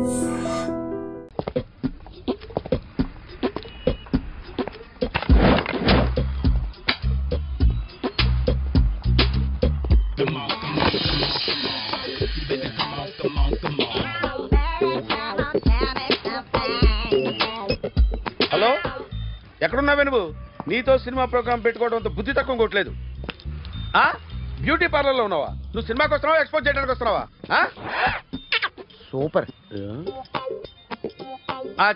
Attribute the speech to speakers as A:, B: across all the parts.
A: Hello, ఎక్కడున్నావే నువ్వు? నీతో cinema programme పెట్టుకోవడంతో బుద్ధి తక్కువ కొట్టలేదు. బ్యూటీ పార్లర్ లో ఉన్నావా? నువ్వు సినిమాకి వస్తున్నావా, ఎక్స్పోజ్ చేయడానికి వస్తున్నావా?
B: సూపర్.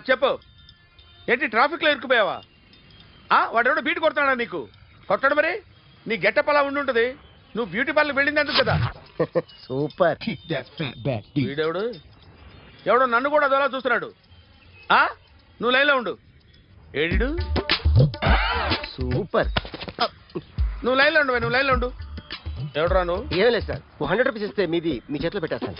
A: చెప్పు, ఏంటి ట్రాఫిక్ లో ఇరుక్కుపోయావా? వాడెవడో బీట్ కొడతాడా నీకు? కొట్టాడు మరి. నీ గెట్టప్ అలా ఉండుంటది. నువ్వు బ్యూటీ పార్లర్ వెళ్ళింది ఎందుకు కదా?
B: సూపర్.
A: వీడెవడు? ఎవడో నన్ను కూడా అదోలా చూస్తున్నాడు. నువ్వు లైన్లో ఉండు. ఏడు
B: సూపర్.
A: నువ్వు లైన్లో ఉండు, నువ్వు లైన్లో ఉండు. ఎవడరా నువ్వు?
B: ఏం లేదు సార్, 100 రూపీస్ ఇస్తే మీది మీ చేతిలో పెట్టేస్తాను.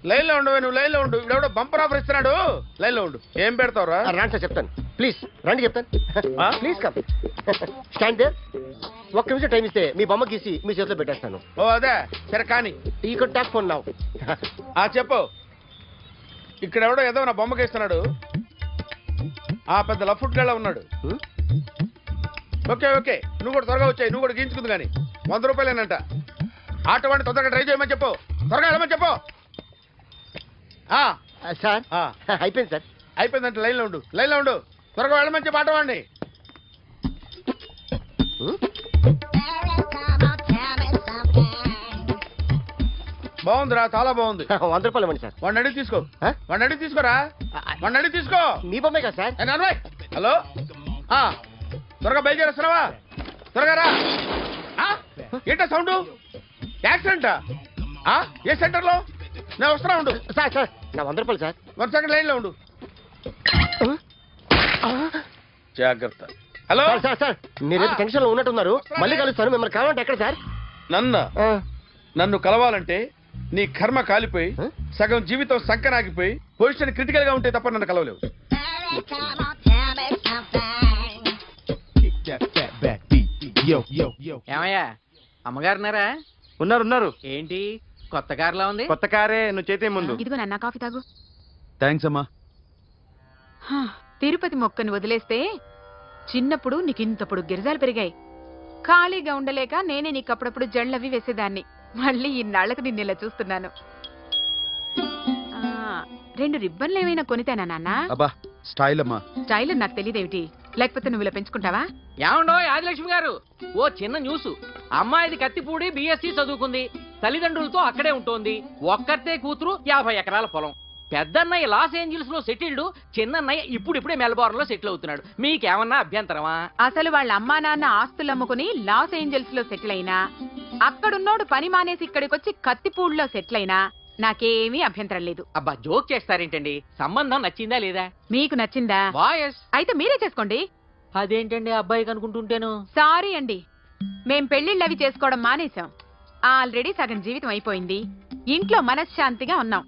A: లైన్లో ఉండు, నువ్వు లైన్లో ఉండు. ఎవడో బంపర్ ఆఫర్ ఇస్తున్నాడు. లైన్లో ఉండు. ఏం పెడతావురా?
B: రాండి సార్, చెప్తాను. ప్లీజ్ రండి, చెప్తాను. Please come. Stand there. 1 నిమిషం టైం ఇస్తే మీ బొమ్మ గీసి మీ చేతిలో పెట్టేస్తాను.
A: ఓ అదే సరే, కానీ
B: ఈ కుడ్ టాక్ ఫోన్ నౌ.
A: చెప్పు. ఇక్కడ ఎవడో ఏదో నా బొమ్మకి ఇస్తున్నాడు. పెద్ద లఫుట్ గళ్ళ ఉన్నాడు. ఓకే ఓకే, నువ్వు కూడా త్వరగా వచ్చాయి. నువ్వు కూడా గీంచుకుంది కానీ 100 రూపాయలేనంట. ఆటో వాడిని తొందరగా ట్రై చేయమని చెప్పు. త్వరగా వెళ్ళమని చెప్పు.
B: సార్ అయిపోయింది సార్.
A: అయిపోయిందంటే లైన్లో ఉండు, లైన్లో ఉండు. త్వరగా వెళ్ళమని చెప్పు ఆటో వాడిని. బాగుందిరా, చాలా బాగుంది.
B: 100 రూపాయలు ఇవ్వండి సార్.
A: వాడిని అడిగి తీసుకో. వాడిని అడిగి తీసుకోరా. వాడిని అడిగి తీసుకో.
B: మీ బొమ్మే కదా సార్.
A: హలో, త్వరగా బయలుదేరేస్తున్నావా? త్వరగా రా. ఏంటా సౌండ్? యాక్సిడెంటా? ఏ సెంటర్ లో? నేను వస్తున్నా ఉండు.
B: సార్ సార్ నా 100 రూపాయలు సార్.
A: 1 సెకండ్ లైన్ లో ఉండు. జాగ్రత్త. హలో
B: సార్ సార్, మీరు టెన్షన్ లో ఉన్నట్టున్నారు. మళ్ళీ కలుస్తాను. మిమ్మల్ని కావాలంటే ఎక్కడ సార్?
A: నన్ను కలవాలంటే నీ కర్మ కాలిపోయి సగం జీవితం సంకనాగిపోయి పొజిషన్ క్రిటికల్ గా ఉంటే తప్ప నన్ను కలవలేవు.
C: ఏమయ్యా, అమ్మగారున్నారా?
A: ఉన్నారు.
C: ఏంటి కొత్త కారులా ఉంది?
A: కొత్త కారే, నువ్వు చేతే ముందు.
D: ఇదిగో నాన్న కాఫీ తాగు.
A: థ్యాంక్స్ అమ్మా.
D: తిరుపతి మొక్కను వదిలేస్తే చిన్నప్పుడు నీకు ఇంతప్పుడు గిరిజాలు పెరిగాయి. ఖాళీగా ఉండలేక నేనే నీకు అప్పుడప్పుడు జళ్ళవి వేసేదాన్ని. మళ్ళీ ఇన్నాళ్లకు నిన్ను ఇలా చూస్తున్నాను. 2 రిబ్బన్లు ఏమైనా కొనితేనా నాన్న?
A: అబ్బా స్టైల్ అమ్మా.
D: స్టైల్ నాకు తెలియదేమిటి? లేకపోతే నువ్వు ఇలా పెంచుకుంటావా?
C: ఏమండో ఆదిలక్ష్మి గారు, ఓ చిన్న న్యూస్. అమ్మాయిది కత్తిపూడి BSc చదువుకుంది. తల్లిదండ్రులతో అక్కడే ఉంటోంది. ఒక్కతే కూతురు, 50 ఎకరాల పొలం. పెద్దన్నయ్య లాస్ ఏంజల్స్ లో సెటిల్డ్, చిన్నన్నయ్య ఇప్పుడిప్పుడే మెల్బోర్న్ లో సెటిల్ అవుతున్నాడు. మీకేమన్నా అభ్యంతరమా?
D: అసలు వాళ్ళ అమ్మా నాన్న ఆస్తులు అమ్ముకుని లాస్ ఏంజల్స్ లో సెటిల్ అయినా, అక్కడున్నోడు పని మానేసి ఇక్కడికొచ్చి కత్తిపూడిలో సెటిల్ అయినా నాకేమీ అభ్యంతరం లేదు.
C: అబ్బా జోక్ చేస్తారేంటండి? సంబంధం నచ్చిందా లేదా?
D: మీకు నచ్చిందా?
C: వాయస్
D: అయితే మీరే చేసుకోండి.
C: అదేంటండి అబ్బాయికి అనుకుంటుంటేను?
D: సారీ అండి, మేం పెళ్లిళ్ళవి చేసుకోవడం మానేశాం. ఆల్రెడీ సగం జీవితం అయిపోయింది. ఇంట్లో మనశ్శాంతిగా ఉన్నాం.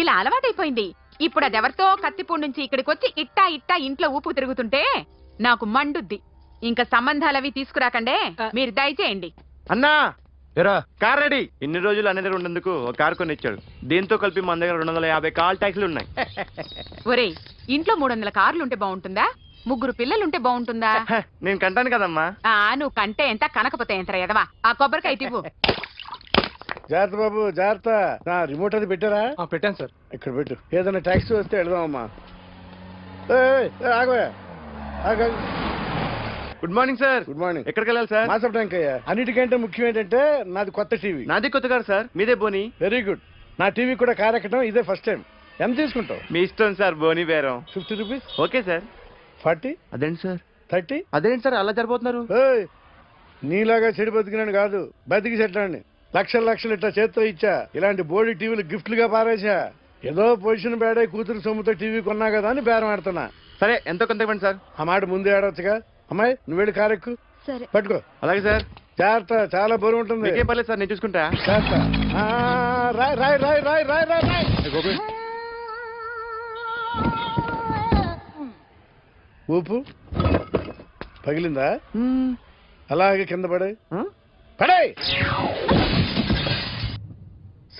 D: ఇలా అలవాటైపోయింది. ఇప్పుడు అదెవరితో కత్తిపూడి నుంచి ఇక్కడికొచ్చి ఇట్టా ఇంట్లో ఊపుకు తిరుగుతుంటే నాకు మండుద్ది. ఇంకా సంబంధాలవి తీసుకురాకండే, మీరు దయచేయండి.
E: అన్నా కార్ రెడీ. ఇన్ని రోజులు అనే దగ్గర ఉన్నందుకు ఒక కార్ కొని ఇచ్చాడు. దీంతో కలిపి మన దగ్గర 250 కాల్ ట్యాక్సీలు ఉన్నాయి.
D: ఒరేయ్, ఇంట్లో 300 కార్లు ఉంటే బాగుంటుందా? 3 పిల్లలుంటే బాగుంటుందా?
E: నేను కంటాను కదమ్మా.
D: నువ్వు కంటే ఎంత, కనకపోతే ఎంత ఎదవా. ఆ కొబ్బరికాయ తివ్వు.
A: జాగ్రత్త బాబు, జాగ్రత్త. రిమోట్ అది పెట్టారా?
E: పెట్టాను సార్.
A: ఇక్కడ పెట్టు. ఏదైనా ట్యాక్సీ వస్తే వెళదామమ్మా. ఆగోయా.
E: Good morning sir.
A: Good morning.
E: ఎక్కడికి వెళ్ళాలి సార్?
A: మాసప్ ట్యాంక్ అయ్యా. అన్నిటికంటే ముఖ్యం ఏంటంటే నాది కొత్త టీవీ.
E: నాది కొత్త కారు సార్, మీదే బోని.
A: Very good. నా టీవీ కూడా కార్ ఎక్కడం ఇదే ఫస్ట్ టైం. ఎంత తీసుకుంటావు?
E: మీ ఇష్టం సార్, బోని బేరం.
A: 50 రూపీస్.
E: Okay sir.
A: 40.
E: అదేంటి సార్?
A: 30.
E: అదేంటి సార్ అలా జరిపోతున్నారు?
A: నీలాగా చెడు బతికినాను కాదు, బతికి చెట్లాన్ని. లక్షలు ఇట్లా చేత్తో ఇచ్చా. ఇలాంటి బోడి టీవీలు గిఫ్ట్లుగా పారేసా. ఏదో పొజిషన్ బేడై కూతురు సొమ్ముతో టీవీ కొన్నా కదా అని బేరం ఆడుతున్నా.
E: సరే ఎంతో కొంత ఇవ్వండి సార్.
A: ఆ మాట ముందే ఆడవచ్చుగా. అమ్మాయి నువ్వు వెళ్ళి కారెక్కు. పట్టుకో.
E: అలాగే సార్.
A: జాగ్రత్త, చాలా బరువు ఉంటుంది.
E: మీకేం పర్లేదు సార్, నేను చూసుకుంటా.
A: రాయ్. ఊపు పగిలిందా? అలాగే కింద పడే.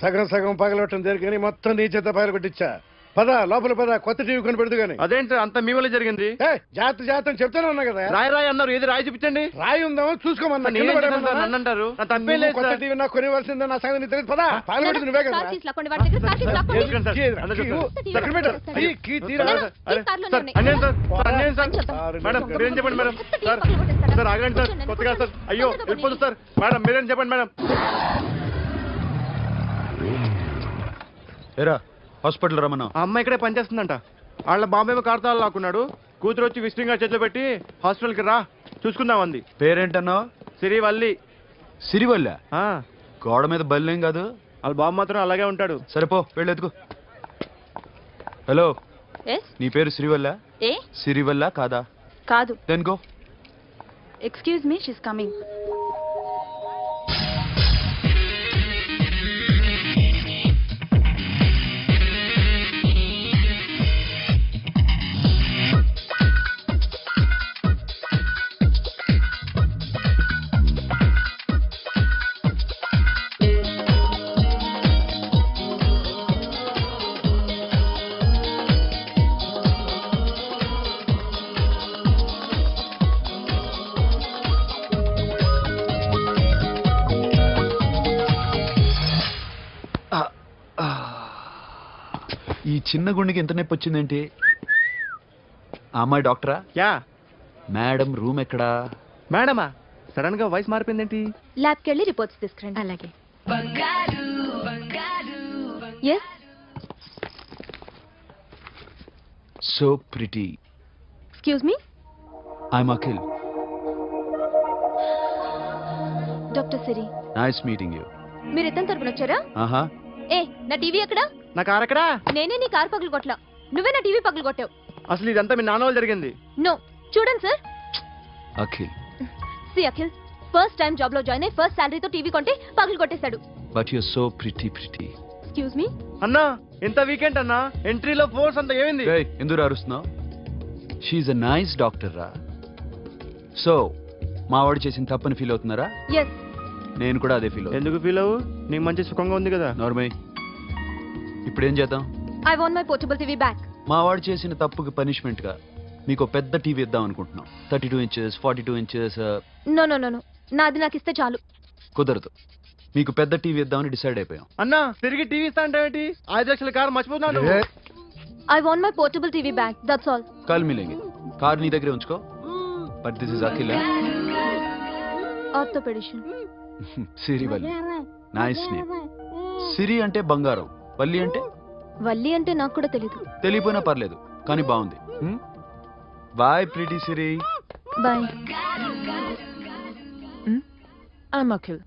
A: సగం సగం పగలవటం జరిగి మొత్తం నీ చేత పగల కొట్టించా. పద లోపల పద, కొత్త టీవీ కొని పెడదు గాని.
E: అదేంటి అంత మీ వల్ల జరిగింది?
A: జాగ్రత్త జాగ్రత్త అని చెప్తానే ఉన్నా కదా.
E: రాయి అన్నారు, ఏది రాయి చూపించండి.
A: రాయి ఉందామో చూసుకోమన్నా.
E: నన్ను అంటారు, నా తప్పేం లేదు
A: కొత్త
E: సార్.
A: టీవీ నాకు కొనివలసిందే, నా సంగతి తెలియదు. పద పగలబెట్టింది నువ్వే కదా.
E: చేసుకుంటాను సార్. మేడం మీరేం చెప్పండి మేడం. సార్ సార్ ఆగండి సార్, కొత్తగా సార్. అయ్యో వెళ్ళిపోతుంది సార్. మేడం మీరేం చెప్పండి మేడం.
F: ఏరా హాస్పిటల్ రమ్మన్నా.
E: ఆ అమ్మాయి ఇక్కడే పనిచేస్తుందంట. వాళ్ళ బాంబేమో కార్తాలు లాక్కున్నాడు. కూతురు వచ్చి విజిటింగ్ కార్డ్ చేతిలో పెట్టి హాస్పిటల్కి రా చూసుకుందాం అంది.
F: పేరేంటన్నావు?
E: సిరివల్లి.
F: సిరివల్ల?
E: ఆ,
F: గోడ మీద బల్లేం కాదు.
E: వాళ్ళ బాబు మాత్రం అలాగే ఉంటాడు.
F: సరిపో వెళ్ళెత్తుకు. హలో, నీ పేరు సిరివల్ల? సిరివల్ల కాదా?
G: కాదు.
F: Then go.
G: Excuse me, she's coming.
F: ఈ చిన్న గుండెకి ఎంత నొప్పి వచ్చిందేంటి? ఆ అమ్మాయి డాక్టరా?
E: యా.
F: మేడం రూమ్ ఎక్కడా?
E: మేడమా సడన్ గా వాయిస్ మారిపోయిందేంటి?
G: ల్యాబ్కి వెళ్ళి రిపోర్ట్స్ తీసుకురండి.
D: అలాగే.
G: Yes.
F: So pretty.
G: Excuse me,
F: I'm Akhil.
G: Doctor Siri.
F: Nice meeting you.
G: మీరు ఇతని తరపున వచ్చారా?
F: ఆహా.
G: ఏ, నా టీవీ ఎక్కడా?
E: నా కారు ఎక్కడా?
G: నేనే నీ కారు పగులు కొట్టలా, నువ్వే నా టీవీ పగులు కొట్టావు.
E: అసలు ఇదంతా మీ నాన్న వాళ్ళు జరిగింది.
G: నో, చూడండి sir.
F: Akhil.
G: See Akhil, first time job లో జాయిన్ అయ్యి ఫస్ట్ శాలరీతో టీవీ కొంటే పగులు కొట్టేశాడు.
F: But you so pretty.
G: Excuse me.
E: అన్నా ఇంత వీకెండ్ అన్నా, ఎంట్రీలో ఫోర్స్ అంతా ఏమైంది?
F: ఎందుకు అరుస్తున్నావు? షీఈ్ అ నైస్ డాక్టర్ రా. సో మావాడు చేసిన తప్పని ఫీల్ అవుతున్నారా?
G: ఎస్.
F: నేను కూడా అదే ఫీల్ అవుతున్నా.
E: ఎందుకు ఫీల్ అవ్వు? నీకు మంచి సుఖంగా ఉంది కదా.
F: నార్మల్. ఇప్పుడు ఏం చేద్దాం?
G: I want my portable TV back.
F: మావాడు చేసిన తప్పుకి పనిష్మెంట్ గా మీకు పెద్ద టీవీ ఇద్దాం అనుకుంటున్నాం. 32 inches, 42 inches.
G: No no no no, నాది నాకు ఇస్తే చాలు.
F: కుదరదు. మీకు పెద్ద టీవీ ఇద్దామని డిసైడ్ అయిపోయాం.
E: అన్నా తిరిగి టీవీ ఇస్తా అంటే 5 లక్షల కారు మర్చిపోతున్నాడు.
G: I want my portable TV back, that's all.
F: Call మిలేంగే. కార్ నీ దగ్గరే ఉంచుకో. But this is Akhil.
G: Orthopedician.
F: Siri Valli. Nice name. Siri అంటే బంగారం, వల్లి అంటే?
G: వల్లి అంటే నాకు కూడా తెలీదు.
F: తెలియపోయినా పర్లేదు, కానీ బాగుంది. Bye pretty Siri.
G: Bye.
D: I'm Akhil.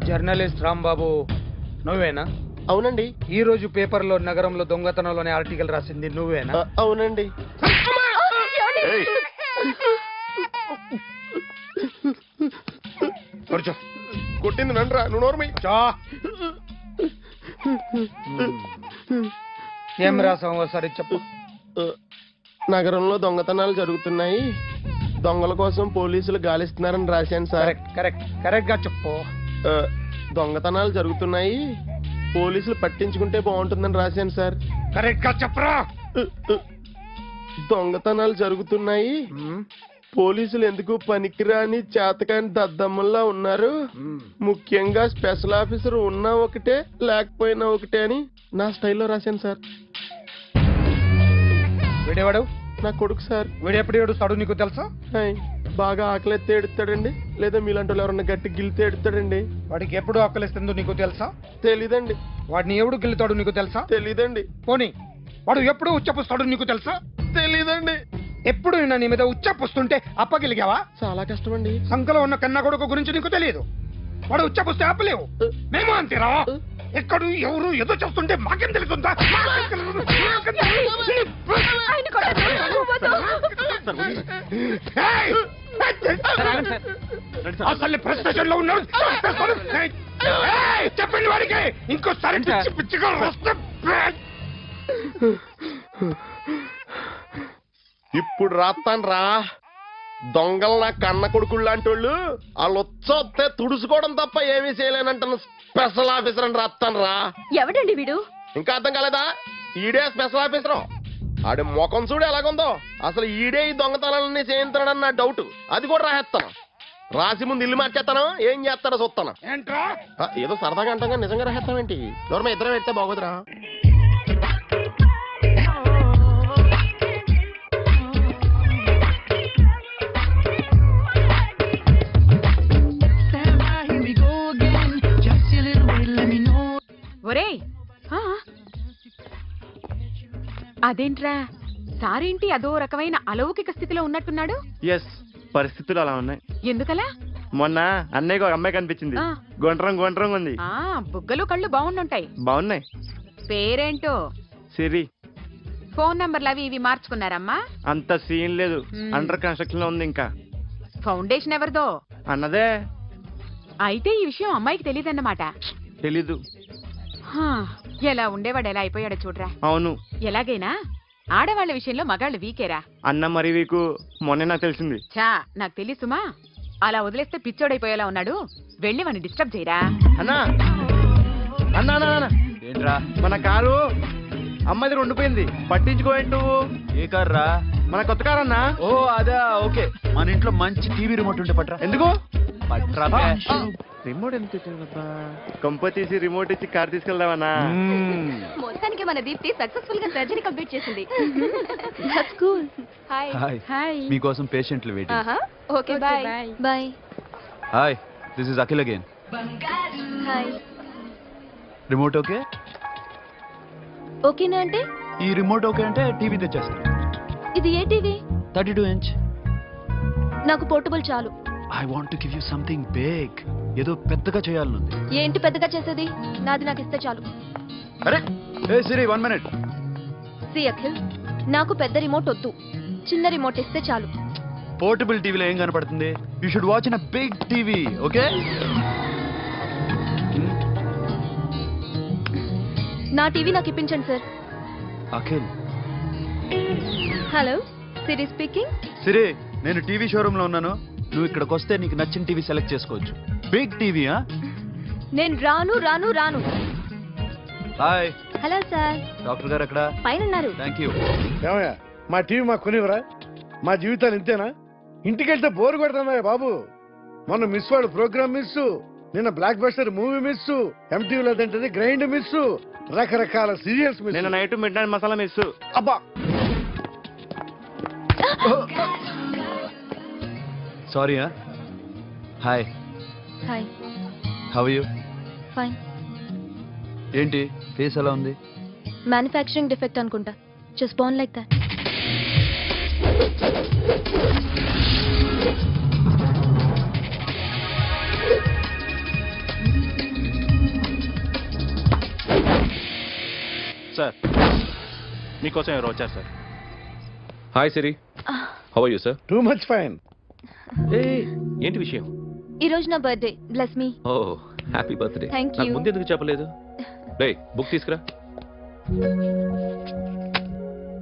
H: Journalist Rambabu నువ్వేనా?
B: అవునండి.
H: ఈ రోజు పేపర్లో నగరంలో దొంగతనంలోనే ఆర్టికల్ రాసింది నువ్వేనా?
B: అవునండి.
H: కూర్చో.
B: కొట్టింది నండ్రా, నువ్వు నోర్మి.
H: ఏం రాసావు ఒకసారి చెప్పు.
B: నగరంలో దొంగతనాలు జరుగుతున్నాయి, దొంగల కోసం పోలీసులు గాలిస్తున్నారని రాశాను సార్.
H: కరెక్ట్ గా చెప్పు.
B: దొంగతనాలు జరుగుతున్నాయి, పోలీసులు పట్టించుకుంటే బాగుంటుందని రాశాను సార్.
H: కరెక్ట్ గా చెప్పరా.
B: దొంగతనాలు జరుగుతున్నాయి, పోలీసులు ఎందుకు పనికిరాని చేతకాని దద్దమ్మల్లా ఉన్నారు, ముఖ్యంగా స్పెషల్ ఆఫీసర్ ఉన్నా ఒకటే లేకపోయినా ఒకటే అని నా స్టైల్లో రాశాను సార్.
H: వీడేవాడు?
B: నా కొడుకు సార్.
H: వీడెప్పుడు ఏడుస్తాడు నీకు తెలుసా?
B: బాగా ఆకలిస్తే ఏడుస్తాడండి, లేదా మీలాంటి వాళ్ళు ఎవరన్నా గట్టి గిలితే ఏడుస్తాడండి.
H: వాడికి ఎప్పుడు ఆకలిస్తుందో నీకు తెలుసా?
B: తెలీదండి.
H: వాడిని ఎవడు గిల్లుతాడు నీకు తెలుసా?
B: తెలీదండి.
H: పోనీ వాడు ఎప్పుడు ఉచ్చపుస్తాడు నీకు తెలుసా?
B: తెలీదండి.
H: ఎప్పుడు నీ మీద ఉచ్చపుస్తుంటే అప్పగలిగావా?
B: చాలా కష్టం అండి.
H: సంకలో ఉన్న కన్నా కొడుకు గురించి నీకు తెలియదు. వాడు ఉచ్చపుస్తే ఆపలేవు. మేము అంతేరా. ఎక్కడు ఎవరు ఏదో చేస్తుంటే మాకేం తెలుస్తుందా? అసలు ప్రెస్ స్టేషన్ లో ఉన్నాడు. చెప్పండి వాడికి ఇంకోసారి పిచ్చిగా వస్తే.
B: ఇప్పుడు రాస్తాను రా. దొంగలు నా కన్న కొడుకులు లాంటి వాళ్ళు వాళ్ళు వచ్చొస్తే తుడుచుకోవడం తప్ప ఏమీ చేయలేనంటాను. స్పెషల్ ఆఫీసర్ అని రాస్తాను రా.
G: ఎవడండి వీడు?
B: ఇంకా అర్థం కాలేదా? ఈడే స్పెషల్ ఆఫీసర్. ఆడి ముఖం చూడు ఎలాగుందో. అసలు ఈడే ఈ దొంగతనాలన్నీ చేయించాడని నా డౌట్. అది కూడా రాసేస్తాను. రాసి ముందు ఇల్లు మార్చేస్తాను, ఏం చేస్తాడో చూస్తాను. ఏదో సరదాగా అంటాం కానీ నిజంగా రాసేస్తామేంటి? ఎవరు ఇద్దరం పెడితే బాగోదురా.
D: ఒరేయ్, అదేంట్రా సారేంటి అదో రకమైన అలౌకిక స్థితిలో ఉన్నట్టున్నాడు?
E: ఎస్, పరిస్థితులు అలా ఉన్నాయి.
D: ఎందుకలా?
E: మొన్న అన్నయ్యకు ఒక అమ్మాయి కనిపించింది. గుండ్రం ఉంది.
D: బుగ్గలు కళ్ళు బాగుండుంటాయి.
E: బాగున్నాయి.
D: పేరేంటో?
E: సిరి.
D: ఫోన్ నంబర్లు అవి ఇవి మార్చుకున్నారమ్మా?
E: అంత సీన్ లేదు, అండర్ కన్స్ట్రక్షన్ లో ఉంది. ఇంకా
D: ఫౌండేషన్ ఎవరిదో?
E: అన్నదే.
D: అయితే ఈ విషయం అమ్మాయికి తెలియదన్నమాట.
E: తెలీదు.
D: ఎలా ఉండేవాడు ఎలా అయిపోయాడో చూడరా.
E: అవును.
D: ఎలాగైనా ఆడవాళ్ల విషయంలో మగాళ్ళు వీకేరా.
E: అన్న మరి వీకు మొన్నే నాకు తెలిసింది.
D: చా, నాకు తెలుసుమా. అలా వదిలేస్తే పిచ్చోడైపోయేలా ఉన్నాడు. వెళ్ళి వాడిని డిస్టర్బ్ చేయరా.
E: అన్నా అన్నా అన్నా,
F: ఏంట్రా?
E: మన కారు అమ్మాయిది ఉండిపోయింది, పట్టించుకోండి నువ్వు.
F: ఏ కార్ రా?
E: మన కొత్త కారు అన్నా.
F: ఓ అదా, ఓకే. మన ఇంట్లో మంచి టీవీ రిమోట్ ఉంటే పట్రా.
E: ఎందుకు?
F: పట్రా.
E: రిమోట్ ఎంత తెచ్చావా? కంప తీసి రిమోట్ ఇచ్చి కార్ తీసుకెళ్దామన్నా.
G: మొత్తానికి మన దీప్తి సక్సెస్ఫుల్ గా సర్జరీ కంప్లీట్ చేసింది. That's cool. హాయ్.
D: హాయ్.
F: మీకోసం పేషెంట్లు waiting.
G: Okay, bye. Bye.
F: Hi, this is Akhil again.
G: Hi.
F: Remote okay?
G: ఓకేనా అంటే?
F: ఈ రిమోట్ ఓకే అంటే టీవీ తెచ్చేస్తాను.
G: ఇది ఏ టీవీ?
F: 32 inch.
G: నాకు పోర్టబుల్ చాలు.
F: I want to give you something big. ఏదో పెద్దగా చేయాలనుంది.
G: ఏంటి పెద్దగా చేసేది? నాది నాకు ఇస్తే చాలు.
F: అరే ఏ సిరి, 1 minute.
G: సి అఖిల్, నాకు పెద్ద రిమోట్ వద్దు, చిన్న రిమోట్ ఇస్తే చాలు.
F: పోర్టబుల్ టీవీలో ఏం కనపడుతుంది? You should watch in a big TV, okay?
G: నా టీవీ నాకు ఇప్పించండి sir.
F: Akhil.
G: Hello, Siri speaking.
F: Siri, నేను టీవీ షోరూమ్ లో ఉన్నాను. నువ్వు ఇక్కడికి వస్తే నీకు నచ్చిన టీవీ సెలెక్ట్ చేసుకోవచ్చు. Big TV.
G: నేను రాను రాను రాను.
F: హాయ్.
G: Hello sir.
F: డాక్టర్ గారు ఎక్కడ?
G: పైన ఉన్నారు.
F: Thank you.
A: ఏమయ్యా, మా టీవీ మాకు కొనివరా? మా జీవితాలు ఇంతేనా? ఇంటికెళ్తే బోరు కొడుతున్నాయా బాబు? మొన్న మిస్ వాడు ప్రోగ్రామ్ మిస్, నిన్న బ్లాక్ బస్టర్ మూవీ మిస్, ఎంటీవీలో తింటది గ్రైండ్ మిస్, రకరకాల సీరియల్స్ మిస్.
E: నిన్న night midnight masala miss.
A: అబ్బా,
F: sorry. Hi.
G: Hi.
F: How are you?
G: Fine.
F: ఏంటి ఫేస్ ఎలా ఉంది?
G: మ్యానుఫ్యాక్చరింగ్ డిఫెక్ట్ అనుకుంటా. Just born like that.
I: Sir మీకోసం ఎవరు వచ్చారు sir?
B: Hi Siri, how are you sir?
A: Too much fine.
B: ఏంటి విషయం?
G: ఈ రోజు నా birthday. Bless me.
B: Oh happy birthday.
G: Thank you.
B: నాకు ముందు ఎందుకు చెప్పలేదు? రే బుక్ తీసుకురా.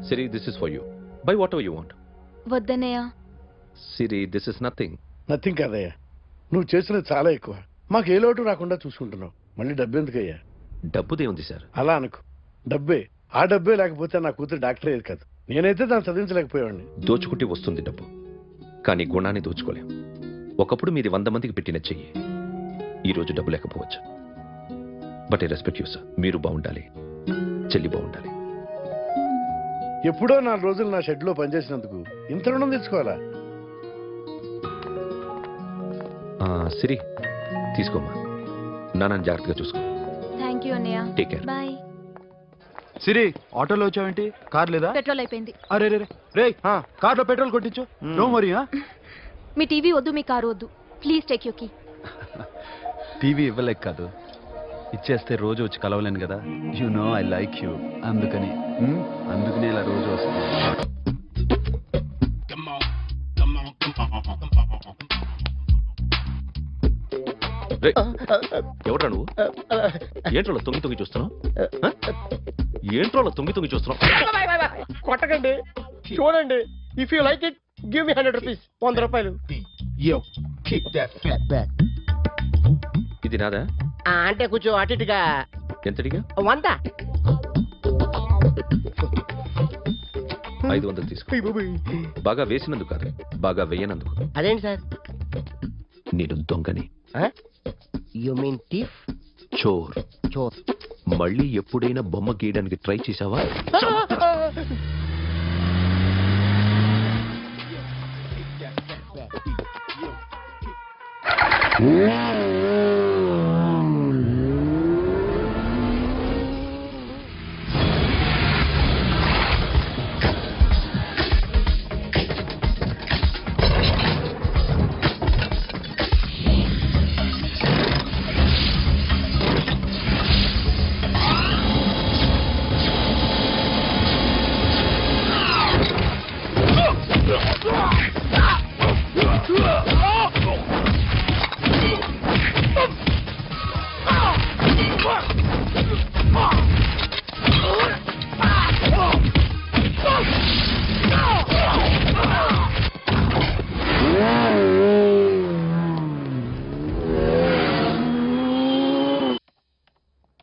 B: Siri, this is for you. Buy whatever you want.
G: వద్దన్నయ్య.
B: Siri, this is nothing.
A: Nothing కాదయ్యా, నువ్వు చేసినది చాలా ఎక్కువ. మాకు ఏ లోటు రాకుండా చూసుకుంటున్నావు. మళ్ళీ డబ్బు ఎందుకయ్యా?
B: డబ్బుదే ఉంది సార్.
A: అలా అనుకో, డబ్బే. ఆ డబ్బే లేకపోతే నా కూతురు డాక్టర్ అయ్యేది కాదు. నేనైతే దాన్ని చదివించలేకపోయాడిని.
B: దోచుకుంటే వస్తుంది డబ్బు, కానీ గుణాన్ని దోచుకోలేం. ఒకప్పుడు మీది 100 మందికి పెట్టిన చెయ్యి ఈ రోజు డబ్బు లేకపోవచ్చు. But I respect you sir. మీరు బాగుండాలి, చెల్లి బాగుండాలి.
A: ఎప్పుడో 4 రోజులు నా షెడ్ లో పనిచేసినందుకు ఇంత రుణం తెచ్చుకోవాలా?
B: సిరి, తీసుకోమ్మా. నాన్నని జాగ్రత్తగా చూసుకో.
G: థ్యాంక్ యూ అన్నయ్య.
B: Take care.
G: బాయ్.
F: సిరి, ఆటోలో వచ్చావేంటి? కార్ లేదా?
G: పెట్రోల్ అయిపోయింది.
F: అరే రే రే, కార్లో పెట్రోల్ కొట్టించు. No worry.
G: మీ టీవీ వద్దు, మీ కారు వద్దు. Please take you key.
F: TV ఇవ్వలేక కాదు, ఇచ్చేస్తే రోజు వచ్చి కలవలేను కదా. You know I like you. అందుకని అందుకనే ఇలా రోజు వస్తుంది.
B: ఎవడ్రా నువ్వు? ఏంట్రోలో తొంగి తొంగి చూస్తున్నావు? ఏంట్రోలో తొంగి తొంగి చూస్తున్నావు?
J: కొట్టకండి, చూడండి. If you like it give me 100 rupees. 100 రూపాయలు.
B: ఇది నాదా?
J: అంటే కొంచెం అటు ఇటుగా.
B: ఎంతడిగా?
J: 100.
B: 500 తీసుకో. బాగా వేసినందుకు కాదు, బాగా వేయనందుకు.
J: అదేంటి సార్?
B: నేను దొంగని.
J: You mean thief?
B: చోర్.
J: చోర్.
B: మళ్ళీ ఎప్పుడైనా బొమ్మ గీయడానికి ట్రై చేసావా?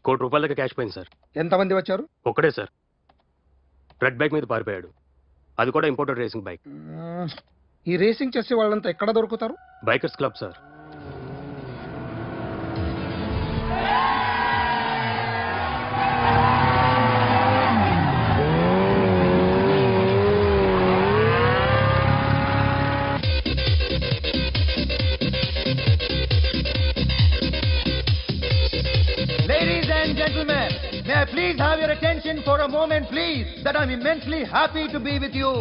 I: ₹1 కోటి క్యాష్ పోయింది సార్.
H: ఎంతమంది వచ్చారు?
I: ఒక్కడే సార్. రెడ్ బైక్ మీద పారిపోయాడు. అది కూడా ఇంపోర్టెడ్ రేసింగ్ బైక్.
H: ఈ రేసింగ్ చేసే వాళ్ళంతా ఎక్కడ దొరుకుతారు?
I: Bikers club sir.
K: Ladies and gentlemen, may I please have your attention for a moment, please, that I'm immensely happy to be with you.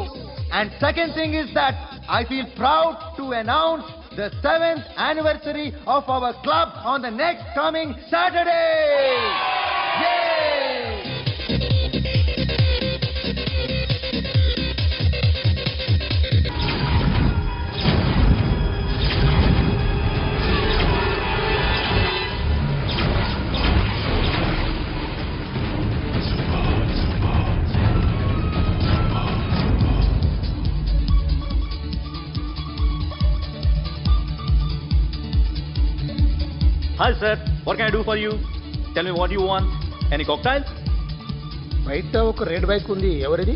K: And second thing is that I feel proud to announce the 7th anniversary of our club on the next coming Saturday. Yay!
E: Hi sir, what can I do for you? Tell me what you want. Any cocktails?
H: బయట ఒక red bike ఉంది, ఎవరిది?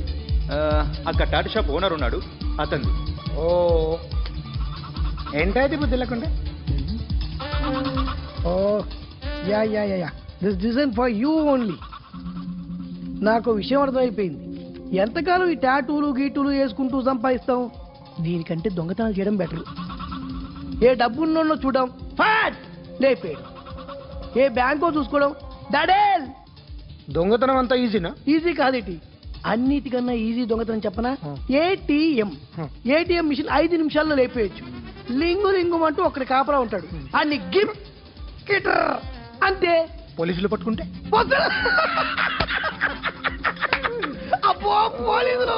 E: అక్కడ Tata shop owner ఉన్నాడు, అతను.
H: ఓ ఏంటది బుద్ధి లేకుండా? Oh yeah yeah yeah yeah this design for you only. నాకు విషయం అర్థమైపోయింది. ఎంతకాలం ఈ టాటూలు గీటులు వేసుకుంటూ సంపాదిస్తాం? దీనికంటే దొంగతనాలు చేయడం బెటర్. ఏ డబ్బున్నోళ్ళో చూడడం ఫాట్ లేపేయడం, ఏ బ్యాంకో చూసుకోవడం దడేల్. దొంగతనం అంతా ఈజీనా? ఈజీ కాదేటి, అన్నిటికన్నా ఈజీ దొంగతనం చెప్పనా? ఏటీఎం మిషన్ 5 నిమిషాల్లో లేపేయచ్చు. లింగు అంటూ ఒకటి కాపలా ఉంటాడు, అన్ని గిమ్ కిటర్ అంతే.
J: పోలీసులు పట్టుకుంటే
H: అబ్బో పోలీసులు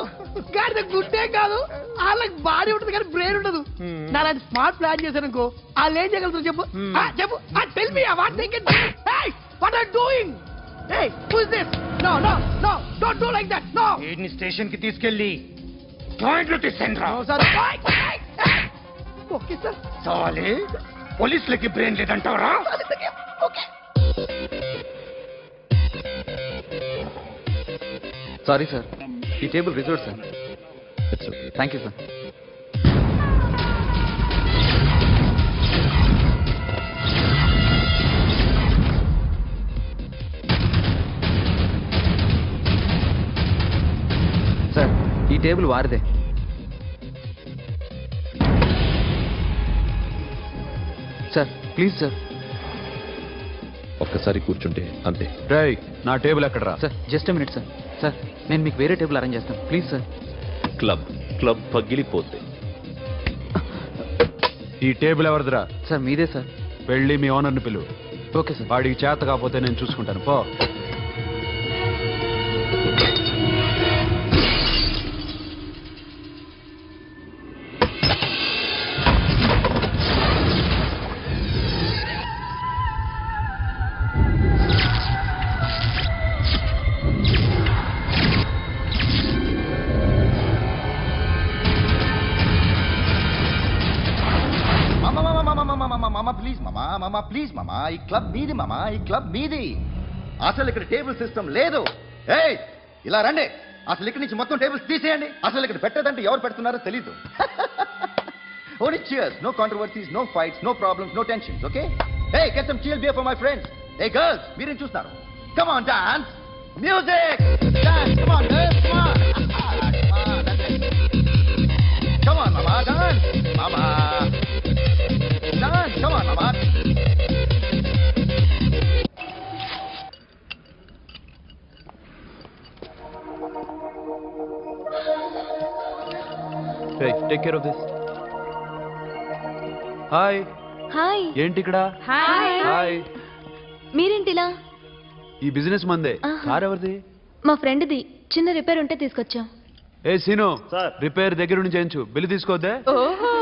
H: గాడి గుడ్డే కాదు, వాళ్ళకి బాడీ ఉంటుంది కానీ బ్రెయిన్ ఉండదు. నాలాంటి స్మార్ట్ ప్లాన్ చేశారనుకో వాళ్ళు ఏం చేయగలుగుతారు చెప్పు? చెప్పు, tell me what they can. What are doing? Hey, who is this? No, don't do like that. No.
J: వీడిని స్టేషన్ కి తీసుకెళ్ళి జాయింట్లు తీసుకెళ్ళరా.
H: Okay sir.
J: సాలే పోలీసులకి బ్రెయిన్ లేదంటావరా?
H: ఓకే.
F: సారీ సార్, ఈ table reserve sir. Thank you sir. Sir, ఈ టేబుల్ వారిదే. Sir please sir.
L: ఒక్కసారి కూర్చుంటే అంతే.
F: రేయ్, నా టేబుల్ ఎక్కడరా?
C: Sir just minute sir. Sir నేను మీకు వేరే టేబుల్ అరేంజ్ చేస్తాను ప్లీజ్ సార్.
L: క్లబ్ పగిలిపోతే.
F: ఈ టేబుల్ ఎవరిదిరా?
C: సార్ మీదే సార్.
F: వెళ్ళి మీ ఓనర్ని పిలువు.
C: Okay sir.
F: వాడికి చేత కాకపోతే నేను చూసుకుంటాను, పో.
K: ప్లీజ్ మామా, ఈ క్లబ్ మీది మామా, ఈ క్లబ్ మీది. అసలు ఇక్కడ టేబుల్ సిస్టమ్ లేదు. ఏయ్ ఇలా రండి, అసలు ఇక్కడ నుంచి మొత్తం టేబుల్స్ తీసేయండి. అసలు ఇక్కడ పెట్టదంటే ఎవరు పెడుతున్నారో తెలీదు. Only cheers, no controversies, no fights, no problems, no tensions, okay? Hey, get some chill beer for my friends. Hey girls, మీరేం చూస్తున్నారు? Come on, dance, music, dance, come on girls, come on. Come on mama, dance, mama. Dance, come on, mama.
F: Hey, take care of this. Hi.
G: Hi.
F: ఏంటి ఇక్కడ? Hi.
G: మీరేంటిలా?
F: ఈ business మందే. Car ఎవరిది?
G: మా ఫ్రెండ్ది. చిన్న repair ఉంటే తీసుకొచ్చాం.
F: ఏ సీను, రిపేర్ దగ్గర నుంచి చేయించు, బిల్లు తీసుకోవద్దే.
D: ఓహో,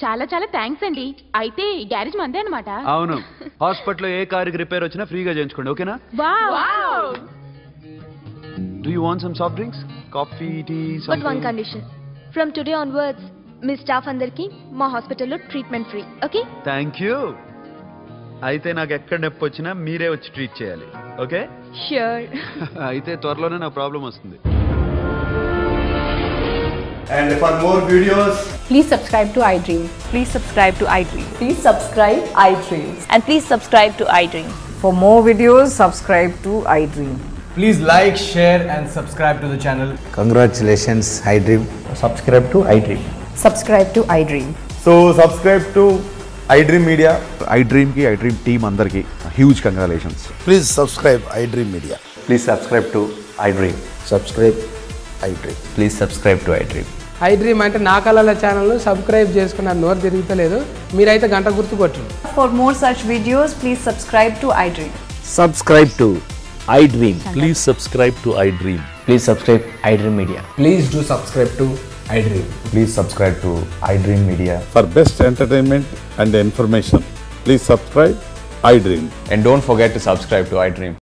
D: చాలా చాలా థ్యాంక్స్ అండి. అయితే ఈ గ్యారేజ్ మందే అన్నమాట.
F: అవును, హాస్పిటల్లో ఏ కారుకి రిపేర్ వచ్చినా ఫ్రీగా చేయించుకోండి, ఓకేనా?
D: Wow.
F: Do you want some soft drinks? Coffee, tea, something?
G: But one condition. From today onwards, me staff అందరికి మా హాస్పిటల్లో treatment free, okay?
F: Thank you. అయితే నాకు ఎక్కడ నొప్పి వచ్చినా మీరే వచ్చి ట్రీట్ చేయాలి, ఓకే?
G: ష్యూర్.
F: అయితే త్వరలోనే నాకు ప్రాబ్లం వస్తుంది.
M: And for more videos,
N: please subscribe to iDream. Please subscribe to iDream. Please subscribe iDream. And please subscribe to iDream. For more videos, subscribe to iDream.
M: please like, share and subscribe to the channel.
O: Congratulations, iDream.
M: Subscribe to iDream.
N: Subscribe to iDream.
M: So subscribe to iDream Media. iDream team andarki huge congratulations.
O: Please subscribe iDream Media.
M: Please subscribe to iDream.
O: Subscribe iDream.
M: Please subscribe to iDream.
P: iDream అంటే నా కళల ఛానల్ను subscribe చేసుకున్న నోరు తిరుగుతలేదు, మీరైతే గంట గుర్తు కొట్టండి.
N: For more such videos, please subscribe to iDream.
L: Subscribe to iDream. Please subscribe to iDream.
M: Please subscribe iDream Media. Please do subscribe to iDream. Please subscribe to iDream Media.
Q: For best entertainment and information, please subscribe iDream.
M: And don't forget to subscribe to iDream.